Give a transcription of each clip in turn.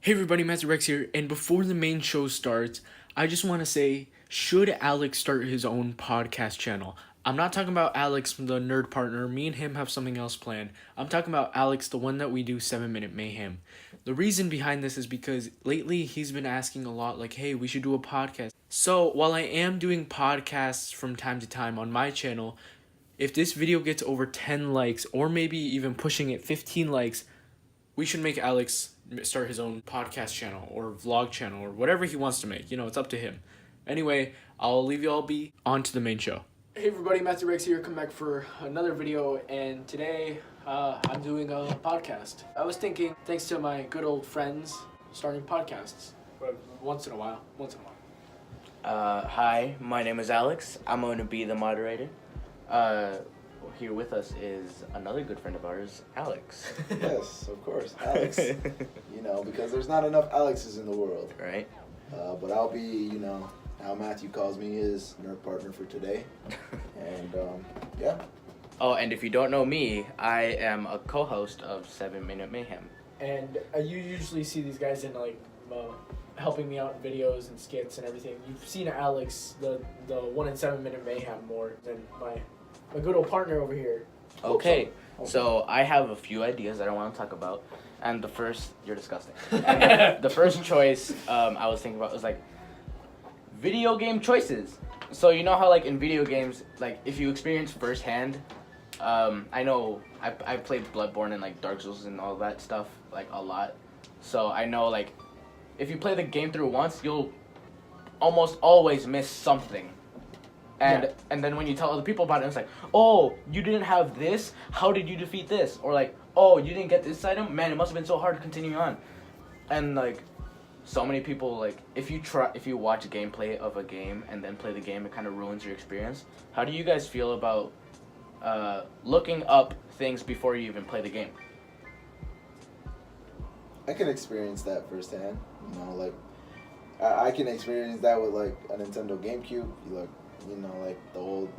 Hey everybody, Master Rex here, and before the main show starts, I just want to say, should Alex start his own podcast channel? I'm not talking about Alex, the nerd partner. Me and him have something else planned. I'm talking about Alex, the one that we do 7 Minute Mayhem. The reason behind this is because lately he's been asking a lot, like, hey, we should do a podcast. So while I am doing podcasts from time to time on my channel, if this video gets over 10 likes, or maybe even pushing it 15 likes, we should make Alex start his own podcast channel or vlog channel or whatever he wants to make. It's up to him. Anyway, I'll leave you all be on to the main show. Hey everybody, Master Rex here, come back for another video, and today I'm doing a podcast. I was thinking, thanks to my good old friends, starting podcasts. Once in a while. Hi, my name is Alex. I'm going to be the moderator. Here with us is another good friend of ours, Alex. Yes, of course, Alex. Because there's not enough Alexes in the world. Right. But I'll be, how Matthew calls me, his nerd partner for today. And, yeah. Oh, and if you don't know me, I am a co-host of 7 Minute Mayhem. And you usually see these guys in helping me out in videos and skits and everything. You've seen Alex, the 1 in 7 Minute Mayhem, more than my good old partner over here. Okay, so I have a few ideas that I want to talk about. And the first, you're disgusting. And the first choice I was thinking about was video game choices. So you know how in video games, if you experience firsthand, I know I played Bloodborne and Dark Souls and all that stuff a lot. So I know if you play the game through once, you'll almost always miss something. And then when you tell other people about it, it's oh, you didn't have this? How did you defeat this? Or oh, you didn't get this item? Man, it must have been so hard to continue on. And so many people if you watch gameplay of a game and then play the game, it kind of ruins your experience. How do you guys feel about looking up things before you even play the game? I can experience that firsthand. I can experience that with a Nintendo GameCube. The old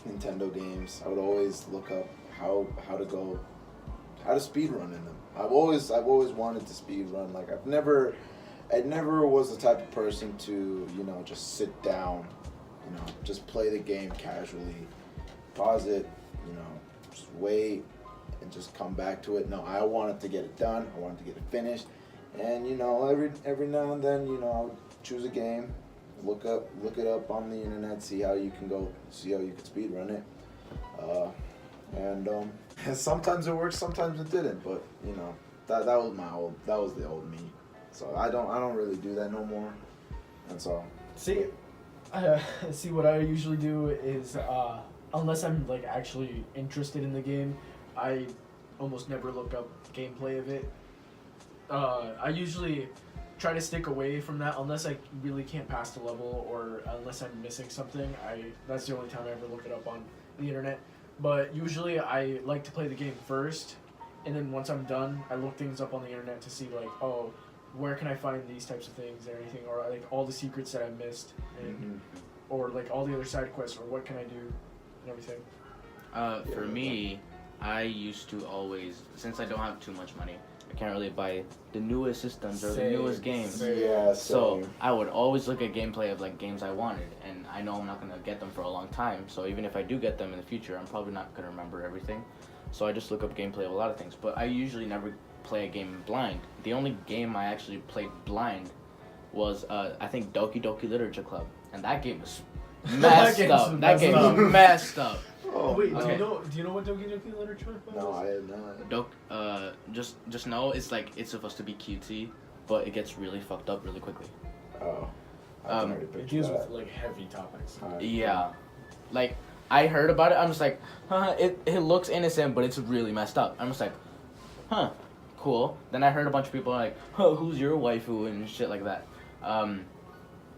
Nintendo games. I would always look up how to speed run in them. I've always wanted to speed run. I never was the type of person to just sit down, just play the game casually, pause it, just wait and just come back to it. No, I wanted to get it done. I wanted to get it finished, and every now and then I would choose a game. Look it up on the internet, see how you can speed run it, and sometimes it works, sometimes it didn't. But that was the old me. So I don't really do that no more. And so See, what I usually do is unless I'm actually interested in the game, I almost never look up gameplay of it. I usually try to stick away from that unless I really can't pass the level or unless I'm missing something. That's the only time I ever look it up on the internet. But usually I like to play the game first, and then once I'm done, I look things up on the internet to see oh, where can I find these types of things or anything, or all the secrets that I missed, and or all the other side quests, or what can I do and everything. For me, I used to always, since I don't have too much money, I can't really buy the newest systems or the newest games. Yeah, so I would always look at gameplay of games I wanted, and I know I'm not gonna get them for a long time. So even if I do get them in the future, I'm probably not gonna remember everything. So I just look up gameplay of a lot of things. But I usually never play a game blind. The only game I actually played blind was I think Doki Doki Literature Club, and that game was messed up. That game was messed up. Oh wait, do you know what Doki Doki Literature Club is? No, I have not. Just know it's it's supposed to be cutesy, but it gets really fucked up really quickly. Oh. It deals with heavy topics. Yeah, I heard about it. I'm just it looks innocent, but it's really messed up. I'm just cool. Then I heard a bunch of people who's your waifu and shit like that.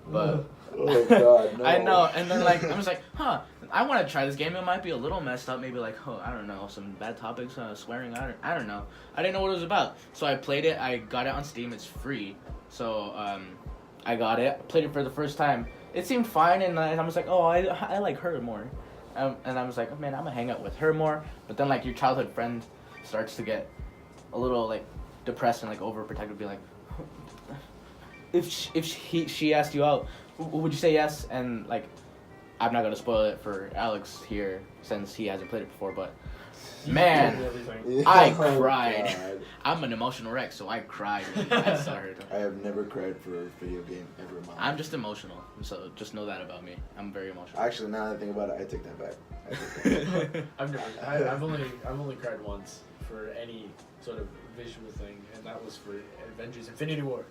But oh god, no. I know, and then I'm just I want to try this game. It might be a little messed up, maybe I don't know, some bad topics, swearing. I don't know. I didn't know what it was about, so I played it. I got it on Steam. It's free, so I got it. Played it for the first time. It seemed fine, and I was oh, I like her more, and I was oh, man, I'm gonna hang out with her more. But then your childhood friend starts to get a little depressed and overprotective, be if she asked you out, would you say yes? And like, I'm not gonna spoil it for Alex here since he hasn't played it before, but man, I cried. God. I'm an emotional wreck, so I cried when I saw her. I have never cried for a video game ever in my life. I'm just emotional, so just know that about me. I'm very emotional. Actually, now that I think about it, I take that back. I've only cried once for any sort of visual thing, and that was for Avengers: Infinity War.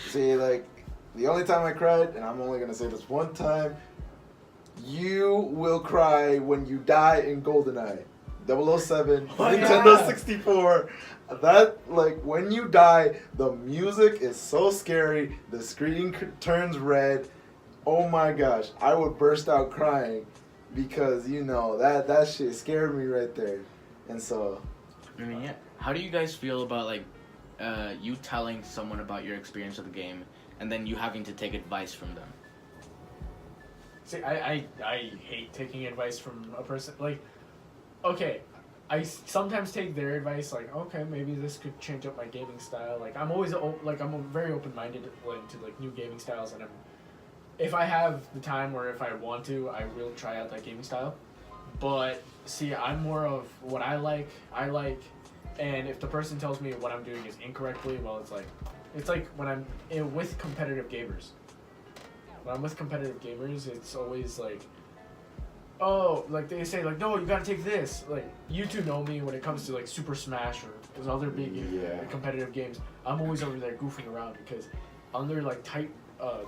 See, like, the only time I cried, and I'm only gonna say this one time, you will cry when you die in GoldenEye. 007, Oh, Nintendo yeah. 64. That, like, when you die, the music is so scary. The screen turns red. Oh my gosh, I would burst out crying because, you know, that shit scared me right there. And so, I mean, yeah. How do you guys feel about like you telling someone about your experience of the game and then you having to take advice from them? See, I hate taking advice from a person. Like, okay, I sometimes take their advice. Like, okay, maybe this could change up my gaming style. Like, I'm always I'm very open minded to like new gaming styles, and if I have the time or if I want to, I will try out that gaming style. But see, I'm more of what I like, and if the person tells me what I'm doing is incorrectly, well, it's like when I'm with competitive gamers. When I'm with competitive gamers, it's always like, oh, like they say, like, no, you gotta take this. Like, you two know me when it comes to like Super Smash or those other big competitive games. I'm always over there goofing around because under like tight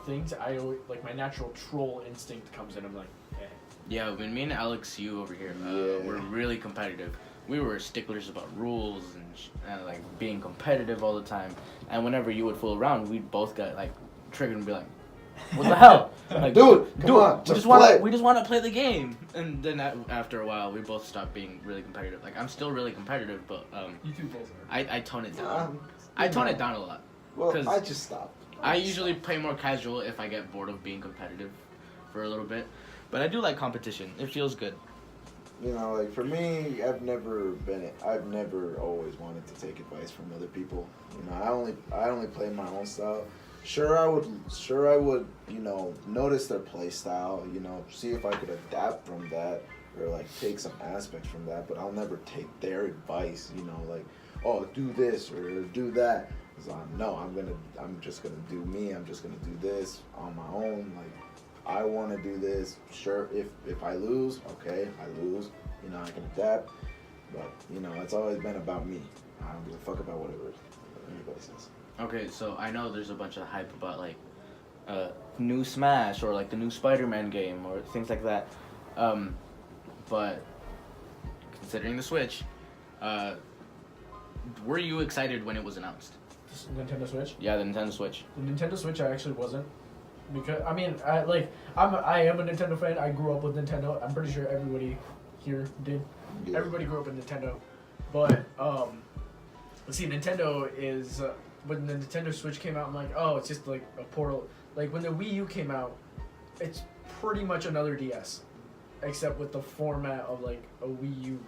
things, I always, like my natural troll instinct comes in. I'm like, eh. Yeah, when me and Alex, you over here, we're really competitive. We were sticklers about rules and like being competitive all the time. And whenever you would fool around, we'd both get like triggered and be like, "What the hell, like, dude, come on, we just want to play the game." And then after a while, we both stopped being really competitive. Like I'm still really competitive, but You two both are. I tone it down. I tone it down a lot. Well, I just stopped. I usually play more casual if I get bored of being competitive for a little bit. But I do like competition. It feels good. You know, like for me, I've never always wanted to take advice from other people. You know, I only play my own style. Sure I would, you know, notice their play style, you know, see if I could adapt from that or like take some aspects from that, but I'll never take their advice, you know, like, oh, do this or do that. So no, I'm just gonna do me. I'm just gonna do this on my own. Like, I want to do this. Sure, if I lose, okay, I lose. You know, I can adapt. But you know, it's always been about me. I don't give a fuck about whatever anybody says. Okay, so I know there's a bunch of hype about like new Smash or like the new Spider-Man game or things like that. But considering the Switch, were you excited when it was announced? Nintendo Switch? Yeah, the Nintendo Switch. The Nintendo Switch, I actually wasn't. Because, I mean, I am a Nintendo fan. I grew up with Nintendo. I'm pretty sure everybody here did. Yeah. Everybody grew up with Nintendo. But, see, Nintendo is, when the Nintendo Switch came out, I'm like, oh, it's just like a portal. Like, when the Wii U came out, it's pretty much another DS. Except with the format of, like, a Wii U,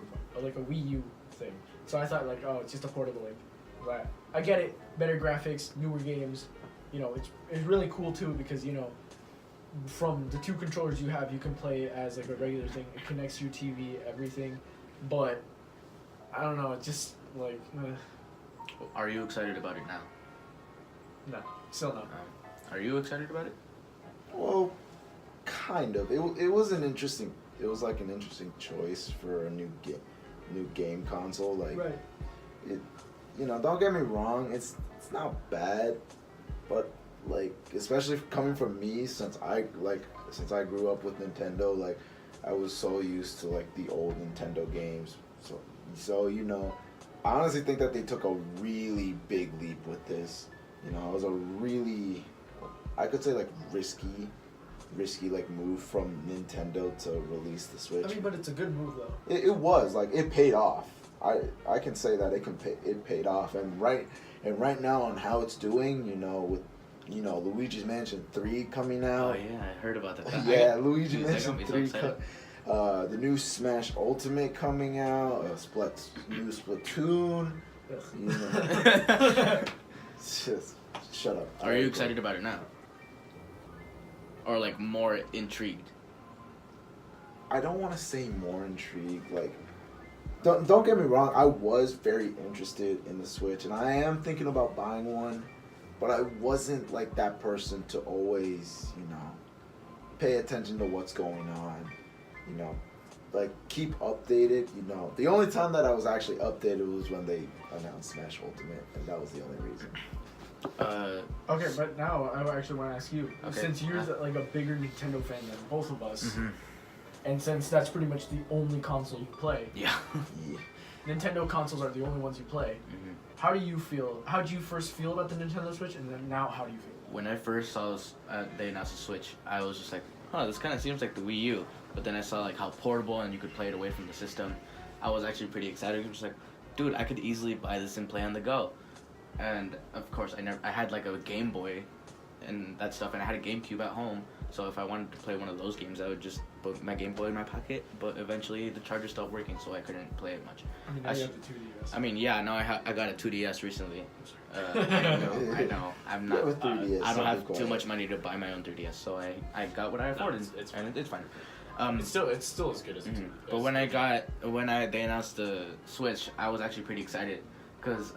like a Wii U thing. So I thought, like, oh, it's just a portable link. But I get it. Better graphics, newer games. You know, it's really cool too because, you know, from the two controllers you have, you can play as like a regular thing. It connects to your TV, everything. But I don't know, it's just like Are you excited about it now? no, still no. Are you excited about it? Well, kind of. It was an interesting. It was like an interesting choice for a new game console. Like, Right. it, you know, don't get me wrong. It's not bad, but like, especially coming from me, since I grew up with Nintendo, like I was so used to like the old Nintendo games. So you know, I honestly think that they took a really big leap with this. You know, it was a really, I could say like risky like move from Nintendo to release the Switch. I mean, but it's a good move though. It was like, it paid off. I can say that it paid off, and right now on how it's doing, you know, with, you know, Luigi's Mansion 3 coming out. Oh yeah, I heard about that. Yeah, Luigi's Mansion me 3 so the new Smash Ultimate coming out, new Splatoon. You know. Just shut up. Are you excited about it now? Or like more intrigued? I don't want to say more intrigued. Like, don't get me wrong. I was very interested in the Switch, and I am thinking about buying one. But I wasn't like that person to always, pay attention to what's going on. Like keep updated. The only time that I was actually updated was when they announced Smash Ultimate, and that was the only reason. Okay, but now I actually want to ask you, Okay. since you're like a bigger Nintendo fan than both of us, Mm-hmm. and since that's pretty much the only console you play, Yeah. Yeah. Nintendo consoles are the only ones you play. Mm-hmm. How do you feel? How did you first feel about the Nintendo Switch, and then now how do you feel? When I first saw they announced the Switch, I was just like, this kind of seems like the Wii U. But then I saw like how portable and you could play it away from the system. I was actually pretty excited. I was like, dude, I could easily buy this and play on the go. And of course, I had like a Game Boy and that stuff, and I had a GameCube at home. So if I wanted to play one of those games, I would just put my Game Boy in my pocket. But eventually, the charger stopped working, so I couldn't play it much. I mean, now you have the 2DS. I mean, yeah, no, I got a 2DS recently. I know. I'm not. Yeah, with 3DS, I don't have go too ahead. much money to buy my own 3DS, so I got what I afforded, it's and it's fine. it's still as good as. Mhm. But they announced the Switch, I was actually pretty excited, because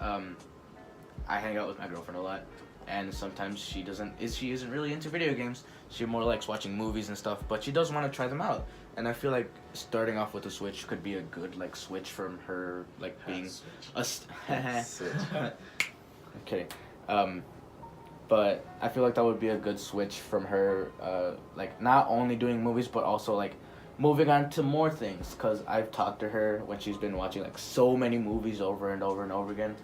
I hang out with my girlfriend a lot, and sometimes she isn't really into video games. She more likes watching movies and stuff, but she does want to try them out. And I feel like starting off with the Switch could be a good like switch from her like being a. Switch. I'm kidding. But I feel like that would be a good switch from her, like not only doing movies but also like moving on to more things. Cause I've talked to her when she's been watching like so many movies over and over and over again,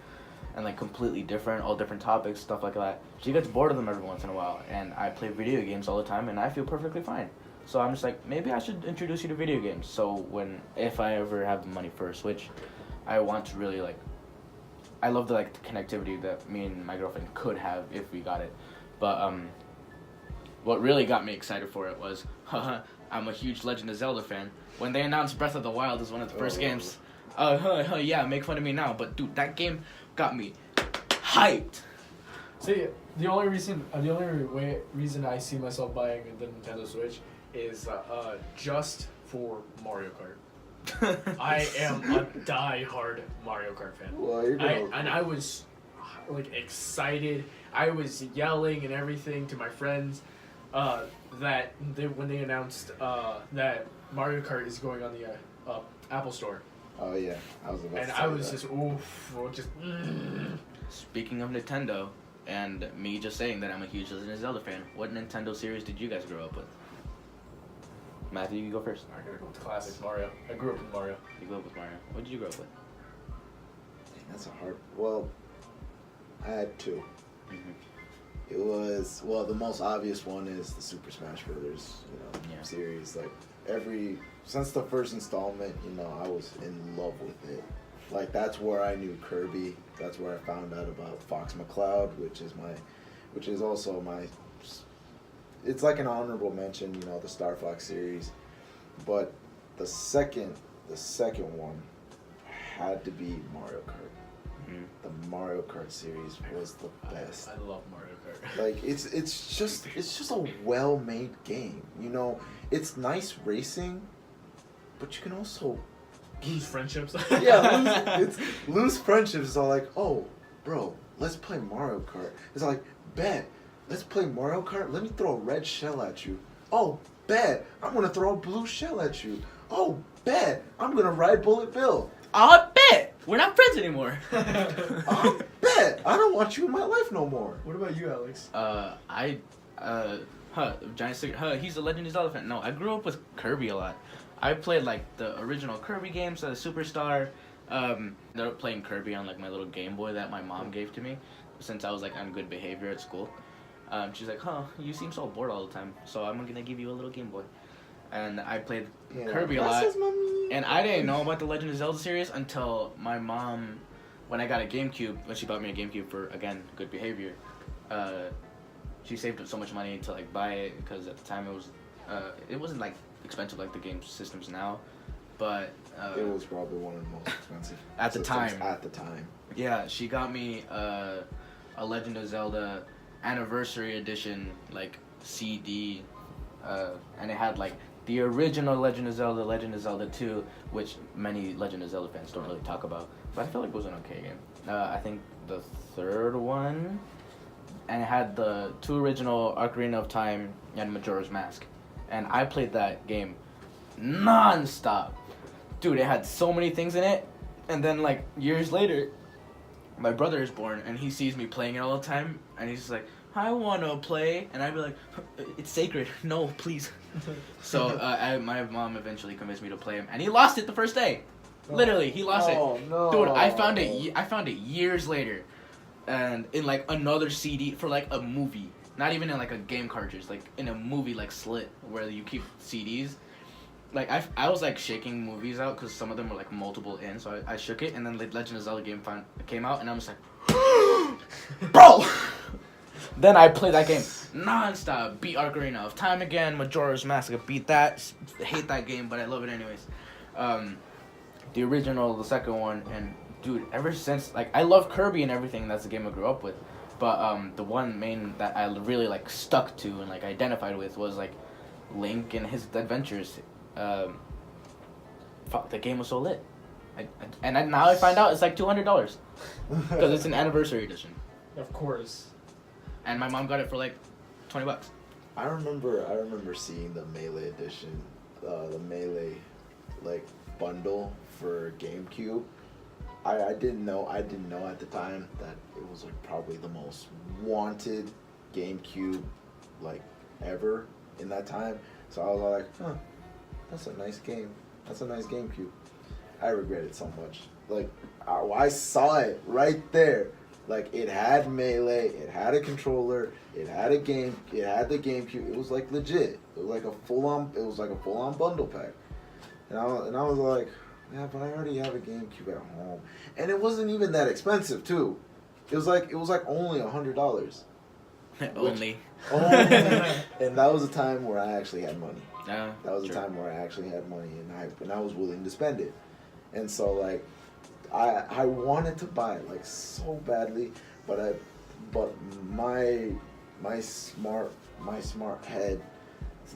and like completely different, all different topics, stuff like that. She gets bored of them every once in a while, and I play video games all the time, and I feel perfectly fine. So I'm just like, maybe I should introduce you to video games. So if I ever have the money for a Switch, I want to really like. I love the connectivity that me and my girlfriend could have if we got it, but what really got me excited for it was, I'm a huge Legend of Zelda fan. When they announced Breath of the Wild as one of the first games, yeah, make fun of me now, but dude, that game got me hyped. See, the only reason I see myself buying the Nintendo Switch is just for Mario Kart. I am a die-hard Mario Kart fan. Well, you're gonna. I was like excited. I was yelling and everything to my friends when they announced that Mario Kart is going on the Apple Store. Oh yeah, I was about to And say I was that. just Speaking of Nintendo, and me just saying that I'm a huge Legend of Zelda fan, what Nintendo series did you guys grow up with? Matthew, you go first. I gotta go with classic Mario. I grew up with Mario. You grew up with Mario. What did you grow up with? Dang, that's a hard. Well, I had two. Mm-hmm. It was the most obvious one is the Super Smash Brothers, Yeah. series. Like since the first installment, I was in love with it. Like that's where I knew Kirby. That's where I found out about Fox McCloud, which is also my. It's like an honorable mention, the Star Fox series, but the second one had to be Mario Kart. Mm-hmm. The Mario Kart series was the best. I love Mario Kart. Like it's just a well-made game. It's nice racing, but you can also Lose friendships. lose friendships. It's all like, oh, bro, let's play Mario Kart. It's like, bet, let's play Mario Kart. Let me throw a red shell at you. Oh, bet, I'm gonna throw a blue shell at you. Oh, bet, I'm gonna ride Bullet Bill. I bet we're not friends anymore. Oh, bet, I don't want you in my life no more. What about you, Alex? Giant Stick. He's a Legend of Zelda fan. No, I grew up with Kirby a lot. I played like the original Kirby games, the Superstar. Ended up playing Kirby on like my little Game Boy that my mom gave to me, since I was like on good behavior at school. She's like, you seem so bored all the time, so I'm gonna give you a little Game Boy. And I played Kirby a lot. And I didn't know about the Legend of Zelda series until my mom, when I got a GameCube, when she bought me a GameCube for, again, good behavior, she saved up so much money to like buy it, because at the time it wasn't like expensive like the game systems now, but It was probably one of the most expensive at the systems time. At the time. Yeah, she got me a a Legend of Zelda anniversary edition like CD, and it had like the original Legend of Zelda 2, which many Legend of Zelda fans don't really talk about, but I feel like it was an okay game. I think the third one, and it had the 2 original Ocarina of Time and Majora's Mask, and I played that game non-stop. Dude, it had so many things in it, and then like years later, my brother is born, and he sees me playing it all the time, and he's just like, I want to play, and I'd be like, it's sacred, no, please. So my mom eventually convinced me to play him, and he lost it the first day. Literally, he lost it. No. Dude, I found it years later, and in like another CD for like a movie, not even in like a game cartridge, like in a movie like Slit, where you keep CDs. Like I was like shaking movies out because some of them were like multiple in, so I shook it, and then Legend of Zelda game came out, and I'm just like, bro. Then I played that game non-stop, beat Ocarina of Time again, Majora's Mask, beat that. Hate that game, but I love it anyways. The original, the second one, and dude, ever since, like, I love Kirby and everything. That's the game I grew up with, but the one main that I really like stuck to and like identified with was like Link and his adventures. Fuck, the game was so lit. Now I find out it's like $200 because it's an anniversary edition. Of course. And my mom got it for like $20. I remember seeing the Melee edition, the Melee like bundle for GameCube. I didn't know at the time that it was like probably the most wanted GameCube like ever in that time. So I was like, huh, that's a nice game. That's a nice GameCube. I regret it so much. Like I saw it right there. Like it had Melee, it had a controller, it had the GameCube. It was like legit. It was like a full on bundle pack. And I was like, yeah, but I already have a GameCube at home. And it wasn't even that expensive too. It was like only $100. Only. And that was a time where I actually had money. That was a time where I actually had money and I was willing to spend it. And so like I wanted to buy it like so badly, but my smart head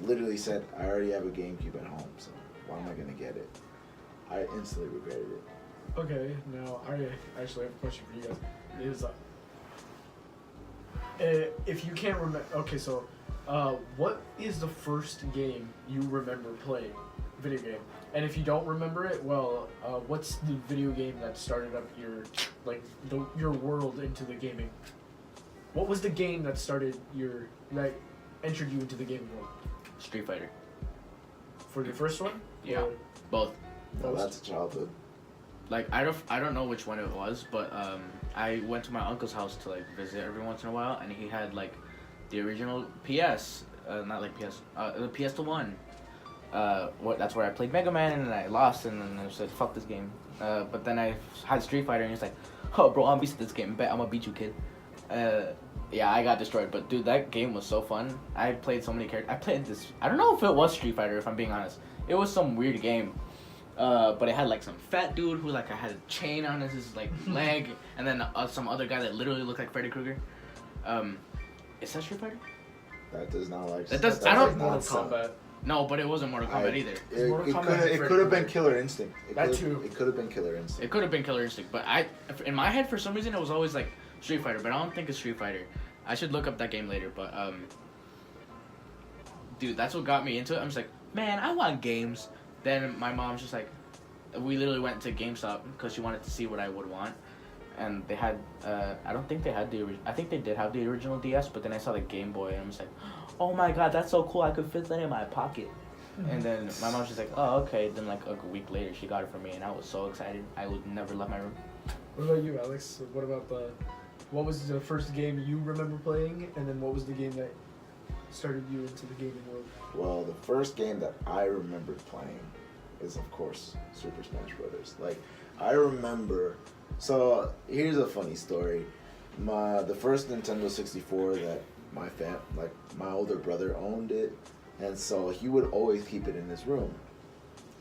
literally said I already have a GameCube at home, so why am I gonna get it? I instantly regretted it. Okay, now I actually have a question for you guys. If you can't remember, okay, so what is the first game you remember playing, video game? And if you don't remember it, well, what's the video game that started up your world into the gaming? What was the game that entered you into the gaming world? Street Fighter. For the first one? Yeah. Or Both. No, that's childhood. Like I don't know which one it was, but I went to my uncle's house to like visit every once in a while, and he had like the original PS, not like PS, the PS1. That's where I played Mega Man, and I lost, and then I said fuck this game. But then I had Street Fighter, and he's like, oh bro, I'm beast at this game. Bet I'm gonna beat you, kid. Yeah, I got destroyed, but dude, that game was so fun. I played so many characters. I played this. I don't know if it was Street Fighter, if I'm being honest. It was some weird game. But it had like some fat dude who like had a chain on his like leg, and then some other guy that literally looked like Freddy Krueger. Is that Street Fighter? That does not like. That does. That I don't. Mortal Kombat. No, but it wasn't Mortal Kombat either. It could have been Killer Instinct. It could have been Killer Instinct. It could have been Killer Instinct, but in my head for some reason it was always like Street Fighter, but I don't think it's Street Fighter. I should look up that game later, but dude, that's what got me into it. I'm just like, man, I want games. Then my mom's just like, we literally went to GameStop because she wanted to see what I would want, and they had I don't think they had I think they did have the original DS, but then I saw the Game Boy and I'm just like, oh my god, that's so cool, I could fit that in my pocket. And then my mom's just like, oh okay. Then like a week later she got it for me, and I was so excited I would never left my room. What about you, Alex? What was the first game you remember playing, and then what was the game that started you into the gaming world? Well, the first game that I remembered playing is, of course, Super Smash Brothers. Like, I remember. So here's a funny story. The first Nintendo 64 that my older brother owned it, and so he would always keep it in his room.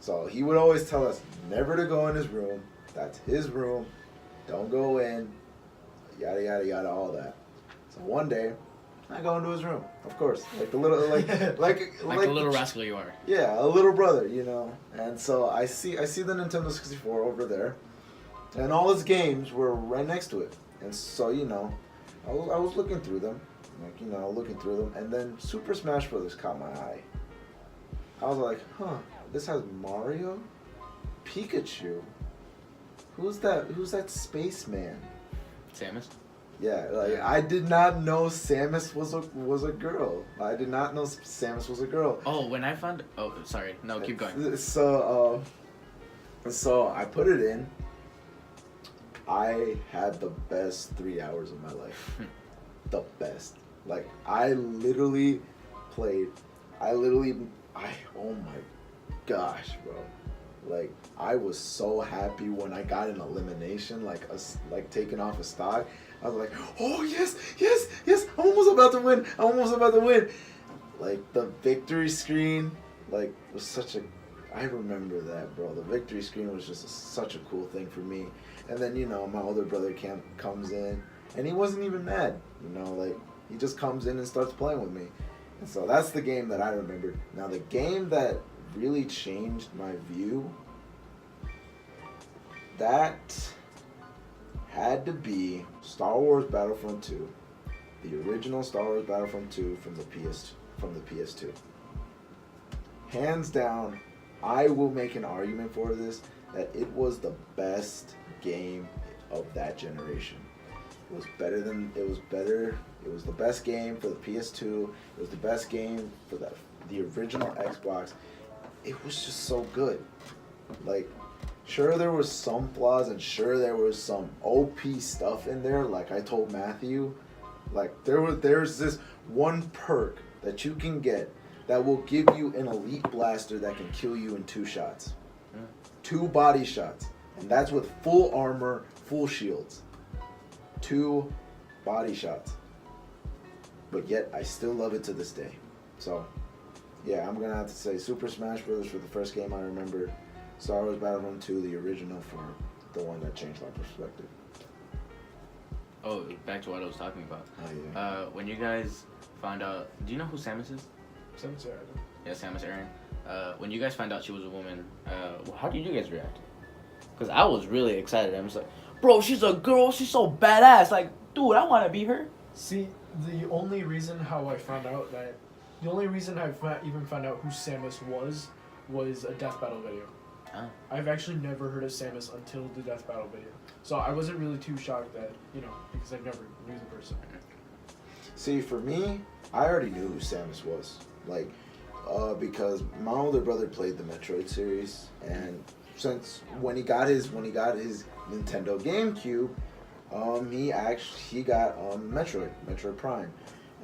So he would always tell us never to go in his room. That's his room. Don't go in. yada yada yada, all that. So one day, I go into his room, of course, like the little like Like the little rascal you are. Yeah, a little brother, And so I see the Nintendo 64 over there, and all his games were right next to it. And so I was looking through them, and then Super Smash Brothers caught my eye. I was like, this has Mario, Pikachu. Who's that spaceman? Samus? Yeah, like I did not know Samus was a girl. I did not know Samus was a girl. Oh, when I found... Oh, sorry. No, keep going. So I put it in. I had the best 3 hours of my life. The best. Like, I literally played... oh my gosh, bro. Like, I was so happy when I got an elimination, like taking off a stock. I was like, oh, yes, I'm almost about to win. Like, the victory screen, like, was such a... I remember that, bro. The victory screen was just such a cool thing for me. And then, my older brother comes in, and he wasn't even mad, like, he just comes in and starts playing with me. And so that's the game that I remembered. Now, the game that really changed my view, that had to be Star Wars Battlefront 2, the original Star Wars Battlefront 2 from the PS2. Hands down, I will make an argument for this, that it was the best game of that generation. It was the best game for the PS2. It was the best game for the original Xbox. It was just so good. Like, sure there was some flaws, and sure there was some OP stuff in there, like I told Matthew. Like, there's this one perk that you can get that will give you an elite blaster that can kill you in 2 shots. 2 body shots. And that's with full armor, full shields. 2 body shots. But yet, I still love it to this day. So, yeah, I'm going to have to say Super Smash Bros. For the first game I remember. Star Wars Battlefront 2, the original, for the one that changed my perspective. Oh, back to what I was talking about. Oh, yeah. When you guys found out... Do you know who Samus is? Samus Aran. Yeah, Samus Aran. When you guys found out she was a woman, how did you guys react? Because I was really excited. I was like, bro, she's a girl. She's so badass. Like, dude, I want to be her. See, the only reason I even found out who Samus was a death battle video. Oh. I've actually never heard of Samus until the death battle video. So I wasn't really too shocked that, because I never knew the person. See, for me, I already knew who Samus was. Like, because my older brother played the Metroid series, and since when he got his Nintendo GameCube, he got Metroid Prime,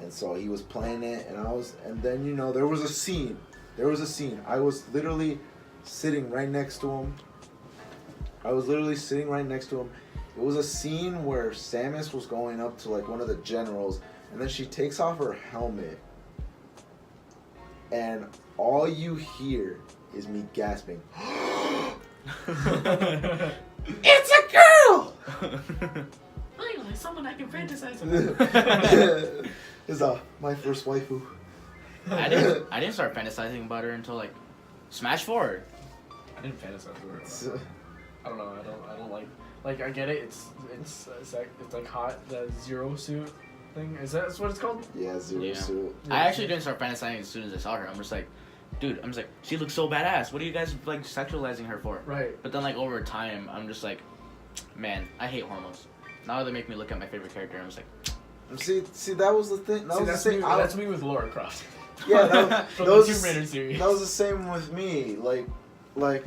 and so he was playing it, and then there was a scene. I was literally sitting right next to him. It was a scene where Samus was going up to like one of the generals, and then she takes off her helmet, and all you hear is me gasping. It's a girl! Finally, someone I can fantasize about. Is my first waifu. I didn't start fantasizing about her until like Smash 4. I didn't fantasize about her. I don't know. I don't like. I get it. It's like hot, the Zero Suit thing. That's what it's called? Yeah, Zero Suit. I actually didn't start fantasizing as soon as I saw her. I'm just like, dude. She looks so badass. What are you guys like sexualizing her for? Right. But then like over time, I'm just like, man, I hate hormones. Now they make me look at my favorite character, and I'm just like, see, that was the thing. That's me with Lara Croft. Yeah, that was the Tomb Raider series. That was the same with me. Like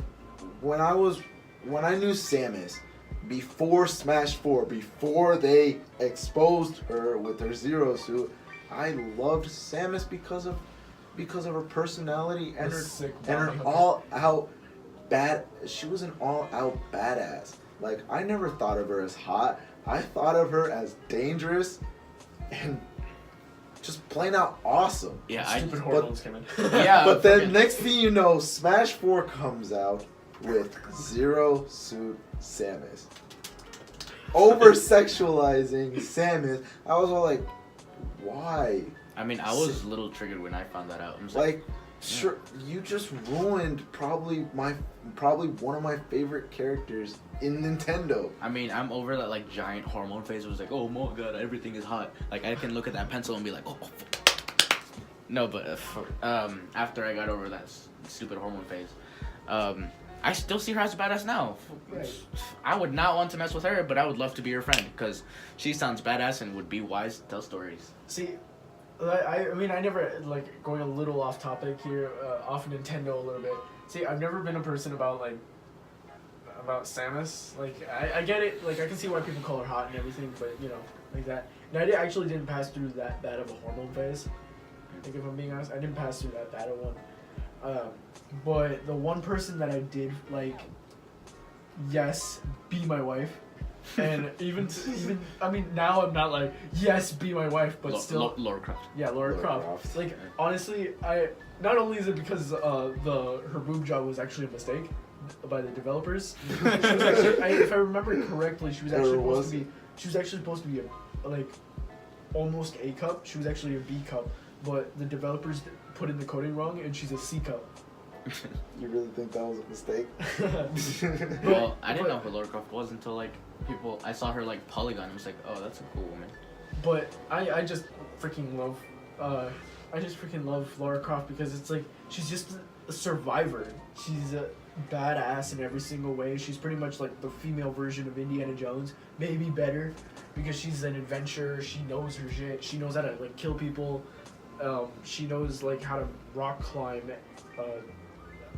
when I knew Samus before Smash 4, before they exposed her with her Zero Suit, I loved Samus because of her personality and her all out bad. She was an all out badass. Like, I never thought of her as hot. I thought of her as dangerous and just plain out awesome. Yeah, stupid hormones came in. Yeah, but then next thing you know, Smash 4 comes out with Zero Suit Samus. over sexualizing Samus. I was all like, why? I mean, I was a little triggered when I found that out. I'm just Like, sure, you just ruined probably one of my favorite characters in Nintendo. I mean, I'm over that like giant hormone phase. It was like, oh my god, everything is hot. Like I can look at that pencil and be like, oh. No, but after I got over that stupid hormone phase, I still see her as a badass now. Right. I would not want to mess with her, but I would love to be her friend because she sounds badass and would be wise to tell stories. See, I mean, I never, like, going a little off topic here, off Nintendo a little bit. See, I've never been a person about about Samus. Like, I get it, like, I can see why people call her hot and everything, but, you know, like that. And I actually didn't pass through that bad of a hormone phase. Like, if I'm being honest, I didn't pass through that bad of one. But the one person that I did, like, yes, be my wife. And even I mean, now I'm not like, yes, be my wife, but still. Lara Croft. Yeah, Lara Croft. Like, honestly, not only is it because her boob job was actually a mistake by the developers. She was actually, if I remember correctly, she was actually supposed to be a, like, almost A cup. She was actually a B cup, but the developers put in the coding wrong, and she's a C cup. You really think that was a mistake? Well, I didn't know who Lara Croft was until like I saw her like Polygon. I was like, oh, that's a cool woman. But I just freaking love Lara Croft because it's like she's just a survivor. She's a badass in every single way. She's pretty much like the female version of Indiana Jones, maybe better, because she's an adventurer. She knows her shit. She knows how to like kill people. She knows like how to rock climb,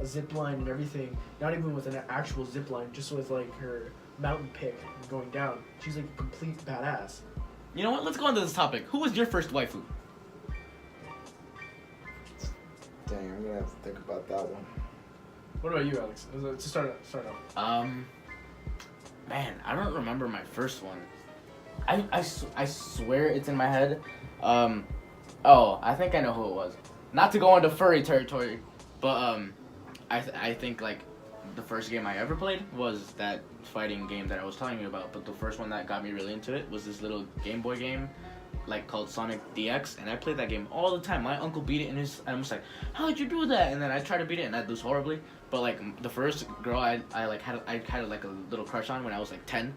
a zip line and everything. Not even with an actual zip line, just with like her mountain pick going down. She's like a complete badass. You know what? Let's go on to this topic. Who was your first waifu? Dang, I'm gonna have to think about that one. What about you, Alex? To start off. Man, I don't remember my first one. I swear it's in my head. Oh, I think I know who it was. Not to go into furry territory, but I think like the first game I ever played was that fighting game that I was telling you about. But the first one that got me really into it was this little Game Boy game, like called Sonic DX, and I played that game all the time. My uncle beat it in his. I'm just like, how did you do that? And then I tried to beat it, and I lose horribly. But like the first girl I had like a little crush on when I was like 10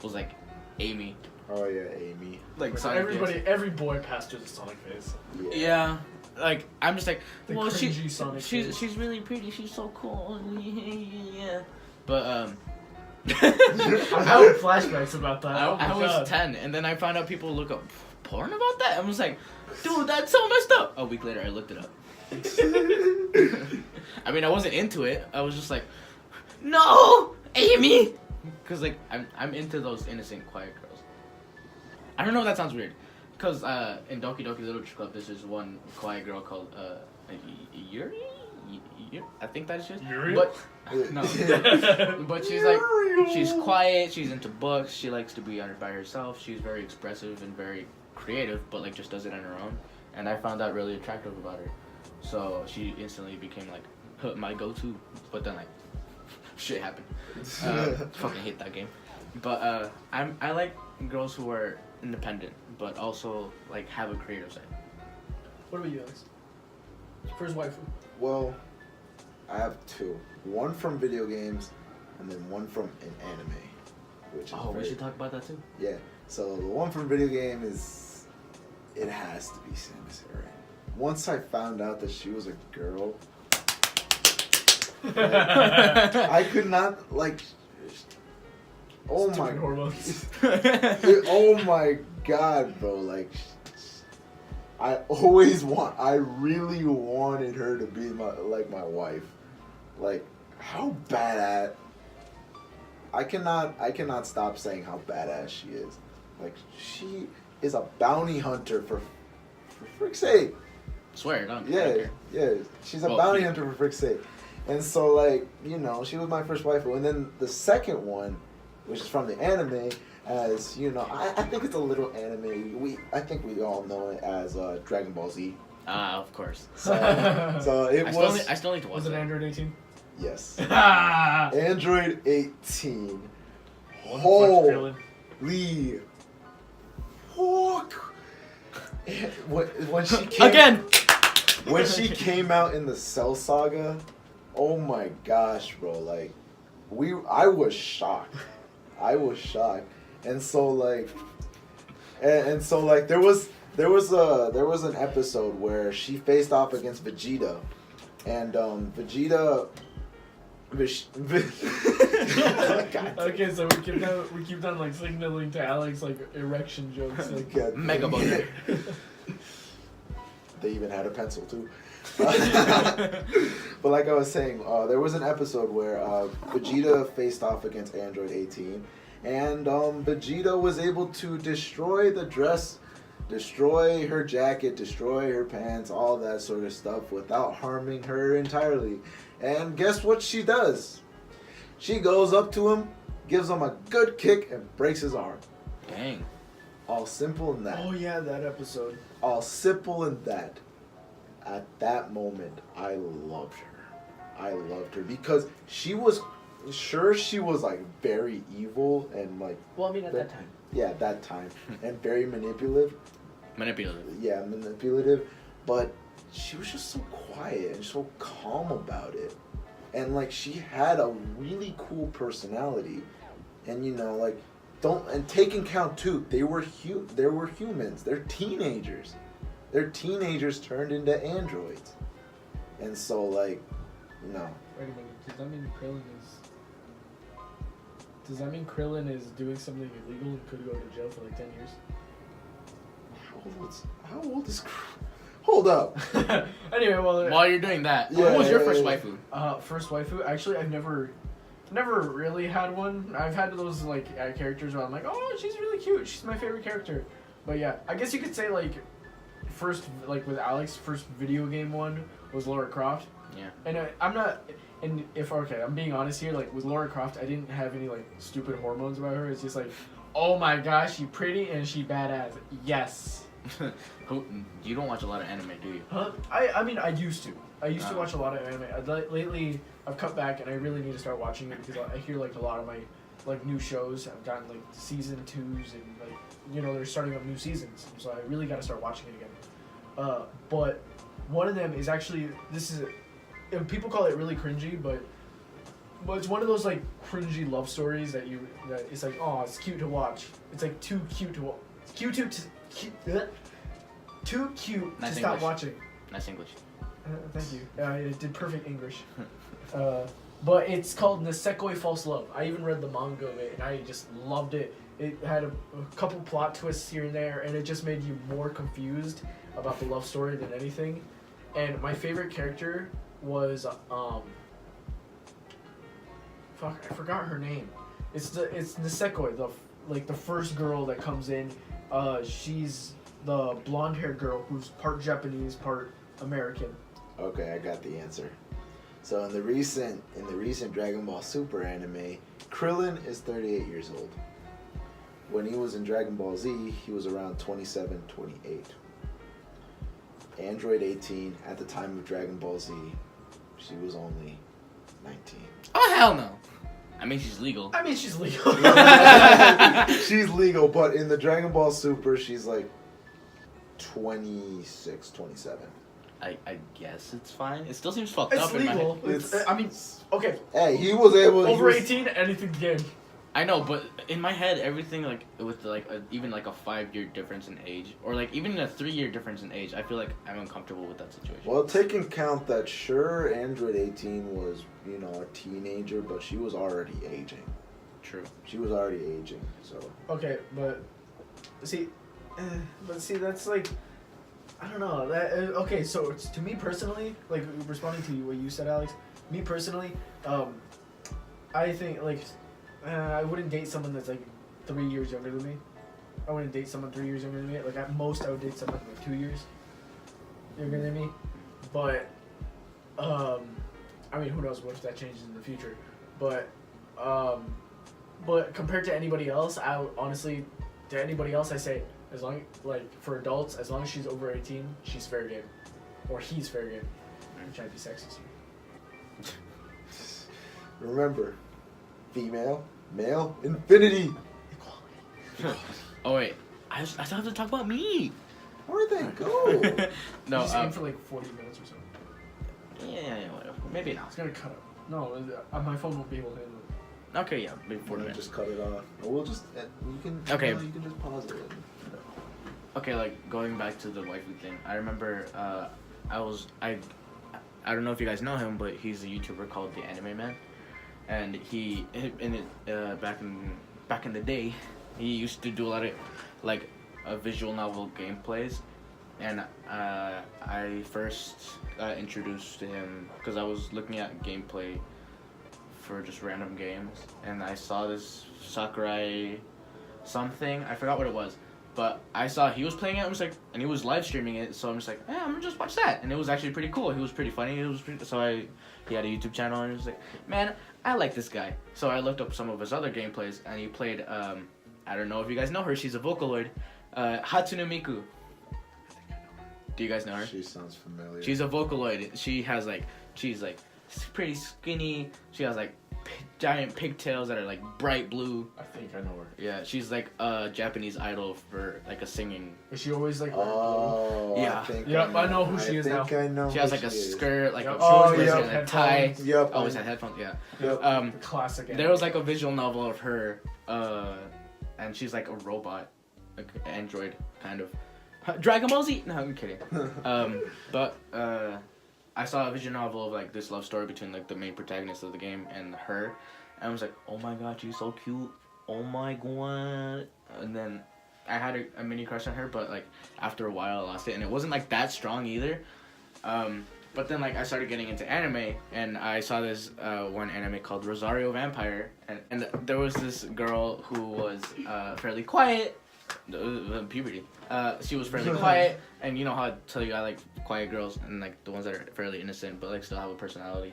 was like Amy. Oh yeah, Amy. Like every boy passed through the Sonic phase. Yeah. Like I'm just like, The well, cringy Sonic phase. she's really pretty. She's so cool. Yeah. But I have flashbacks about that. I was 10, and then I found out people look up porn about that. I was like, dude, that's so messed up. A week later, I looked it up. I mean, I wasn't into it. I was just like, no, Amy, because like I'm into those innocent, quiet girls. I don't know if that sounds weird, because in Doki Doki Literature Club, there's this one quiet girl called Yuri. I think that is it. Yuri? But no. But she's quiet. She's into books. She likes to be by herself. She's very expressive and very creative, but like just does it on her own. And I found that really attractive about her. So she instantly became like my go-to. But then like shit happened. Fucking hate that game. But I like girls who are independent, but also like have a creative side. What about you, Alex? First waifu. Well, I have two. One from video games, and then one from an anime. Which is we should talk about that too. Yeah. So the one from video game is, it has to be Samus Aran. Once I found out that she was a girl, like, I could not like. Oh my hormones. Oh my god, bro! Like, I really wanted her to be my wife. Like, how badass! I cannot stop saying how badass she is. Like, she is a bounty hunter for frick's sake. Swear, don't. Yeah. She's a bounty hunter for frick's sake. And so, like, you know, she was my first waifu. And then the second one, which is from the anime, as you know, I think it's a little anime. I think we all know it as Dragon Ball Z. Of course. So it was. I still need to watch Was it it. Android 18? Yes. Android 18. Oh, Holy fuck! When she came, Again. when she came out in the Cell Saga, oh my gosh, bro! Like, I was shocked. I was shocked, and so like, and so like there was an episode where she faced off against Vegeta, and Vegeta. Okay, so we keep on like signaling to Alex like erection jokes. Like, Mega boner. They even had a pencil too. But like I was saying, there was an episode where Vegeta faced off against Android 18, and Vegeta was able to destroy the dress, destroy her jacket, destroy her pants, all that sort of stuff without harming her entirely. And guess what she does? She goes up to him, gives him a good kick, and breaks his arm. Dang. All simple in that. oh yeah, that episode. All simple in that. At that moment, I loved her. I loved her because she was like very evil and like. Well, I mean, at that time. Yeah, at that time, and very manipulative. Manipulative. Yeah, manipulative, but she was just so quiet and so calm about it, and like she had a really cool personality, and like take in count too. They were humans. They're teenagers. They're teenagers turned into androids, and so like, no. Wait a minute. Does that mean Krillin is doing something illegal and could go to jail for like 10 years? How old is? Hold up. Anyway, well. While you're doing that, Yeah, what was your yeah, first yeah. waifu? First waifu. Actually, I've never really had one. I've had those like characters where I'm like, oh, she's really cute. She's my favorite character. But yeah, I guess you could say like, first like with Alex, first video game one was Lara Croft. Yeah. And I'm not. And I'm being honest here. Like with Lara Croft, I didn't have any like stupid hormones about her. It's just like, oh my gosh, she pretty and she badass. Yes. You don't watch a lot of anime, do you? Huh? I mean, I used to. I used to watch a lot of anime. Lately, I've cut back, and I really need to start watching it because I hear like a lot of my like new shows have gotten like season 2s and like they're starting up new seasons. So I really got to start watching it again. But one of them is actually and people call it really cringy, but it's one of those like cringy love stories that it's like, oh, it's cute to watch. It's like too cute to watch. Too cute Nice to stop English. watching. Nice English. Thank you. I did perfect English. But it's called Nisekoi False Love. I even read the manga of it, and I just loved it. It had a couple plot twists here and there, and it just made you more confused about the love story than anything. And my favorite character was fuck, I forgot her name. It's Nisekoi, the first girl that comes in. She's the blonde-haired girl who's part Japanese, part American. Okay, I got the answer. So in the recent Dragon Ball Super anime, Krillin is 38 years old. When he was in Dragon Ball Z, he was around 27, 28. Android 18, at the time of Dragon Ball Z, she was only 19. Oh, hell no. I mean, she's legal. I mean, she's legal. She's legal, but in the Dragon Ball Super, she's like 26, 27. I guess it's fine. It still seems fucked It's up in my legal. head. I mean, okay. Hey, he was able. Over 18, anything's game. I know, but in my head, everything like with like even like a 5-year difference in age, or like even a 3-year difference in age, I feel like I'm uncomfortable with that situation. Well, take into account that sure, Android 18 was a teenager, but she was already aging. True. She was already aging, so. Okay, but see, that's like, I don't know. Okay, so to me personally, like responding to what you said, Alex, me personally, I think like. I wouldn't date someone that's like 3 years younger than me. I wouldn't date someone 3 years younger than me. Like at most, I would date someone like 2 years younger than me. But, I mean, who knows what if that changes in the future. But compared to anybody else, to anybody else, I say as long like for adults, as long as she's over 18, she's fair game, or he's fair game. I'm trying to be sexist here. Remember, female, male, infinity. Oh wait, I still have to talk about me. Where'd they go? No, Just aim for like 40 minutes or so. yeah, whatever. Maybe not. It's gonna cut up. No, my phone won't be able to handle it. Okay, yeah, maybe 40 minutes. Just cut it off. Or we'll just you can. Okay. You can just pause it. Okay, like going back to the waifu thing. I remember I don't know if you guys know him, but he's a YouTuber called The Anime Man, and back in the day, he used to do a lot of like visual novel gameplays, and I first introduced to him because I was looking at gameplay for just random games, and I saw this Sakurai something. I forgot what it was. But I saw he was playing it. I was like, and he was live streaming it. So I'm just like, I'm gonna just watch that. And it was actually pretty cool. He was pretty funny. He had a YouTube channel, and I was like, man, I like this guy. So I looked up some of his other gameplays, and he played. I don't know if you guys know her. She's a Vocaloid, Hatsune Miku. Do you guys know her? She sounds familiar. She's a Vocaloid. She's pretty skinny. She has like giant pigtails that are like bright blue. I think I know her. Yeah, she's like a Japanese idol for like a singing. Is she always like? Oh, Yeah. I know who she is now. I know She has who like a she is. skirt, like Yep. a Oh, shorts, yeah, and a tie. headphones. Yep. Always had headphones. Yeah. The classic. There was like a visual novel of her, and she's like a robot, like android kind of. Dragon Ball Z. No, I'm kidding. But I saw a visual novel of like this love story between like the main protagonist of the game and her, and I was like, oh my god, she's so cute. Oh my god. And then I had a mini crush on her, but like after a while I lost it, and it wasn't like that strong either. But then like I started getting into anime, and I saw this one anime called Rosario Vampire, and there was this girl who was fairly quiet. Puberty. She was fairly quiet, and you know how I tell you I like quiet girls and like the ones that are fairly innocent but like still have a personality.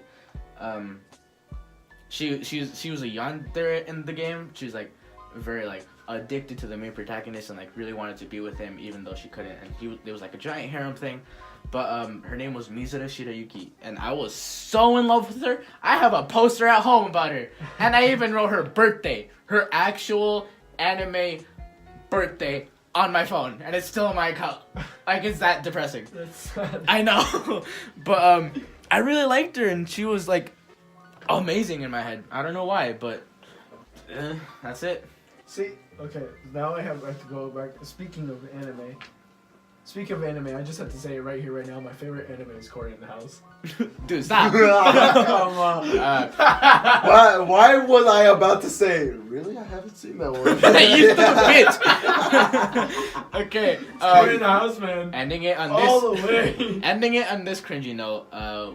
She was a yandere in the game. She's like very like addicted to the main protagonist and like really wanted to be with him even though she couldn't. And there was like a giant harem thing, but her name was Mizura Shirayuki, and I was so in love with her. I have a poster at home about her, and I even wrote her birthday, her actual anime birthday on my phone, and it's still in my account. Like, it's that depressing. That's sad. I know. But I really liked her, and she was like amazing in my head. I don't know why, but that's it. See, okay, now I have to go back. Speaking of anime, I just have to say it right here, right now. My favorite anime is Cory in the House. Dude, stop. Come on. Why was I about to say? Really, I haven't seen that one. You stupid bitch. Okay. Cory in the House, man. Ending it on All this. the way. Ending it on this cringy note.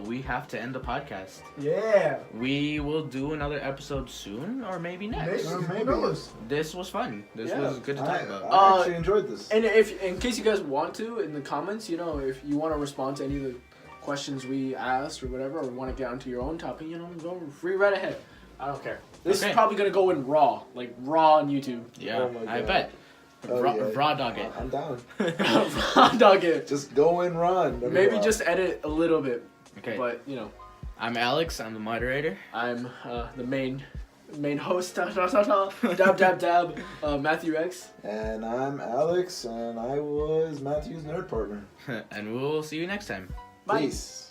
We have to end the podcast. Yeah. We will do another episode soon, or maybe next. Maybe. Who knows? This was fun. This Yeah. was good to talk about. I actually enjoyed this. And if, in case you guys want to, in the comments, you know, if you want to respond to any of the questions we asked or whatever, or want to get onto your own topic, you know, go free right ahead. I don't care. This Okay. is probably gonna go in raw, like raw on YouTube. Yeah, Oh my I God. bet. Oh, Raw, yeah. raw dog it. I'm down. Raw dog it. Just go and run. Maybe just edit a little bit, Okay. but you know, I'm Alex. I'm the moderator. I'm the main host. Dab dab dab. Matthew X. And I'm Alex, and I was Matthew's nerd partner. And we'll see you next time. Bye. Peace.